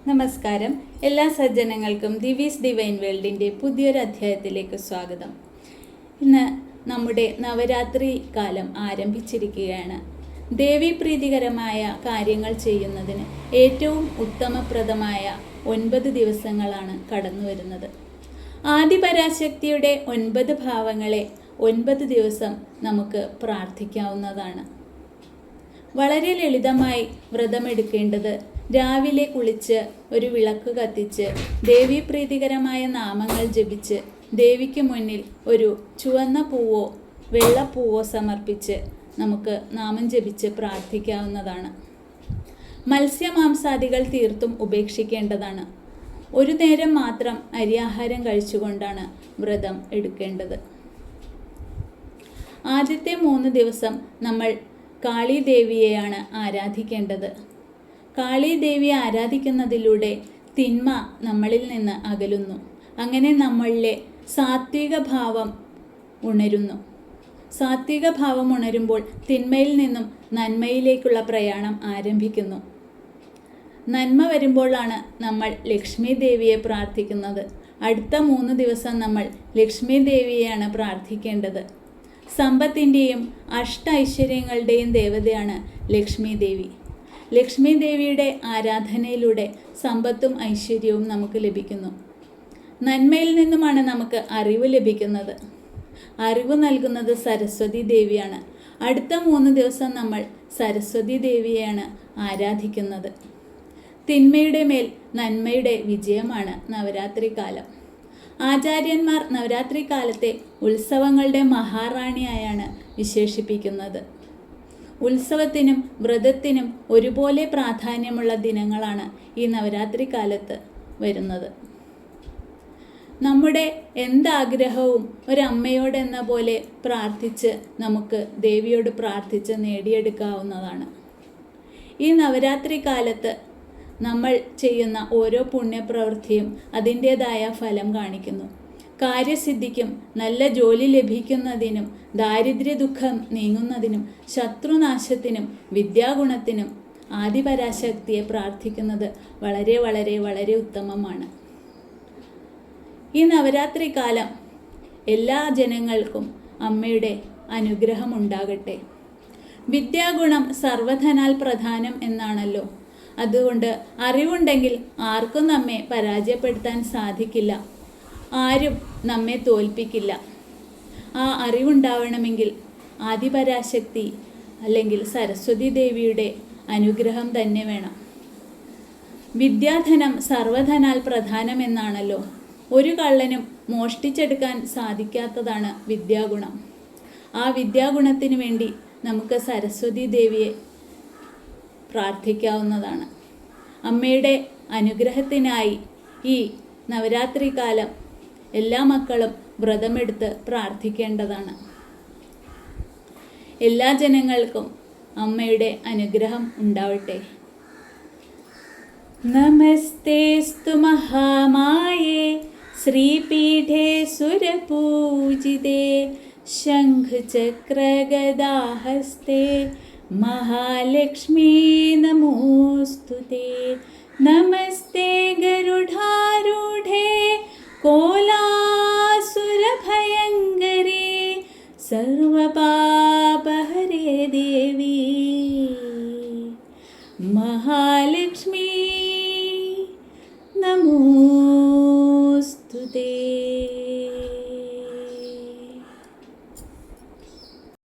നമസ്കാരം. എല്ലാ സജ്ജനങ്ങൾക്കും ദിവീസ് ഡിവൈൻ വേൾഡിൻ്റെ പുതിയൊരു അധ്യായത്തിലേക്ക് സ്വാഗതം. ഇന്ന് നമ്മുടെ നവരാത്രി കാലം ആരംഭിച്ചിരിക്കുകയാണ്. ദേവീപ്രീതികരമായ കാര്യങ്ങൾ ചെയ്യുന്നതിന് ഏറ്റവും ഉത്തമപ്രദമായ 9 ദിവസങ്ങളാണ് കടന്നു വരുന്നത്. ആദിപരാശക്തിയുടെ 9 ഭാവങ്ങളെ 9 ദിവസം നമുക്ക് പ്രാർത്ഥിക്കാവുന്നതാണ്. വളരെ ലളിതമായി വ്രതമെടുക്കേണ്ടത് രാവിലെ കുളിച്ച് ഒരു വിളക്ക് കത്തിച്ച് ദേവീപ്രീതികരമായ നാമങ്ങൾ ജപിച്ച് ദേവിക്ക് മുന്നിൽ ഒരു ചുവന്ന പൂവോ വെള്ളപ്പൂവോ സമർപ്പിച്ച് നമുക്ക് നാമം ജപിച്ച് പ്രാർത്ഥിക്കാവുന്നതാണ്. മത്സ്യമാംസാദികൾ തീർത്തും ഉപേക്ഷിക്കേണ്ടതാണ്. ഒരു നേരം മാത്രം അരിയാഹാരം കഴിച്ചുകൊണ്ടാണ് വ്രതം എടുക്കേണ്ടത്. ആദ്യത്തെ 3 ദിവസം നമ്മൾ കാളീദേവിയെയാണ് ആരാധിക്കേണ്ടത്. കാളീദേവിയെ ആരാധിക്കുന്നതിലൂടെ തിന്മ നമ്മളിൽ നിന്ന് അകലുന്നു. അങ്ങനെ നമ്മളിലെ സാത്വിക ഭാവം ഉണരുന്നു. സാത്വിക ഭാവം ഉണരുമ്പോൾ തിന്മയിൽ നിന്നും നന്മയിലേക്കുള്ള പ്രയാണം ആരംഭിക്കുന്നു. നന്മ വരുമ്പോഴാണ് നമ്മൾ ലക്ഷ്മി ദേവിയെ പ്രാർത്ഥിക്കുന്നത്. അടുത്ത 3 ദിവസം നമ്മൾ ലക്ഷ്മി ദേവിയെയാണ് പ്രാർത്ഥിക്കേണ്ടത്. സമ്പത്തിൻ്റെയും ഐശ്വര്യങ്ങളുടെയും ദേവതയാണ് ലക്ഷ്മി ദേവി. ലക്ഷ്മി ദേവിയുടെ ആരാധനയിലൂടെ സമ്പത്തും ഐശ്വര്യവും നമുക്ക് ലഭിക്കുന്നു. നന്മയിൽ നിന്നുമാണ് നമുക്ക് അറിവ് ലഭിക്കുന്നത്. അറിവ് നൽകുന്നത് സരസ്വതി ദേവിയാണ്. അടുത്ത 3 ദിവസം നമ്മൾ സരസ്വതി ദേവിയെയാണ് ആരാധിക്കുന്നത്. തിന്മയുടെ മേൽ നന്മയുടെ വിജയമാണ് നവരാത്രി കാലം. ആചാര്യന്മാർ നവരാത്രി കാലത്തെ ഉത്സവങ്ങളുടെ മഹാറാണിയായാണ് വിശേഷിപ്പിക്കുന്നത്. ഉത്സവത്തിനും വ്രതത്തിനും ഒരുപോലെ പ്രാധാന്യമുള്ള ദിനങ്ങളാണ് ഈ നവരാത്രി കാലത്ത് വരുന്നത്. നമ്മുടെ എന്താഗ്രഹവും ഒരമ്മയോടെന്ന പോലെ പ്രാർത്ഥിച്ച് നമുക്ക് ദേവിയോട് പ്രാർത്ഥിച്ച് നേടിയെടുക്കാവുന്നതാണ്. ഈ നവരാത്രി കാലത്ത് നമ്മൾ ചെയ്യുന്ന ഓരോ പുണ്യപ്രവൃത്തിയും അതിൻ്റേതായ ഫലം കാണിക്കുന്നു. കാര്യസിദ്ധിക്കും നല്ല ജോലി ലഭിക്കുന്നതിനും ദാരിദ്ര്യ ദുഃഖം നീങ്ങുന്നതിനും ശത്രുനാശത്തിനും വിദ്യാഗുണത്തിനും ആദിപരാശക്തിയെ പ്രാർത്ഥിക്കുന്നത് വളരെ വളരെ വളരെ ഉത്തമമാണ്. ഈ നവരാത്രി കാലം എല്ലാ ജനങ്ങൾക്കും അമ്മയുടെ അനുഗ്രഹം ഉണ്ടാകട്ടെ. വിദ്യാഗുണം സർവധനാൽ പ്രധാനം എന്നാണല്ലോ. അതുകൊണ്ട് അറിവുണ്ടെങ്കിൽ ആർക്കും നമ്മെ പരാജയപ്പെടുത്താൻ സാധിക്കില്ല. ആരും നമ്മെ തോൽപ്പിക്കില്ല. ആ അറിവുണ്ടാവണമെങ്കിൽ ആദിപരാശക്തി അല്ലെങ്കിൽ സരസ്വതി ദേവിയുടെ അനുഗ്രഹം തന്നെ വേണം. വിദ്യാധനം സർവധനാൽ പ്രധാനമെന്നാണല്ലോ. ഒരു കള്ളനും മോഷ്ടിച്ചെടുക്കാൻ സാധിക്കാത്തതാണ് വിദ്യാഗുണം. ആ വിദ്യാഗുണത്തിന് വേണ്ടി നമുക്ക് സരസ്വതി ദേവിയെ പ്രാർത്ഥിക്കാവുന്നതാണ്. അമ്മയുടെ അനുഗ്രഹത്തിനായി ഈ നവരാത്രി കാലം എല്ലാ മക്കളും വ്രതമെടുത്ത് പ്രാർത്ഥിക്കേണ്ടതാണ്. എല്ലാ ജനങ്ങൾക്കും അമ്മയുടെ അനുഗ്രഹം ഉണ്ടാവട്ടെ. നമസ്തേസ്തു മഹാമായേ ശ്രീപീഠേ സുരപൂജിതേ ശംഖചക്രഗദാഹസ്തേ മഹാലക്ഷ്മീ നമോസ്തുതേ. നമസ്തേ ഗരുഡാരൂഢേ കോലാസുരഭയങ്കരേ സർവപാപഹരേ ദേവി മഹാലക്ഷ്മീ നമോസ്തുതേ.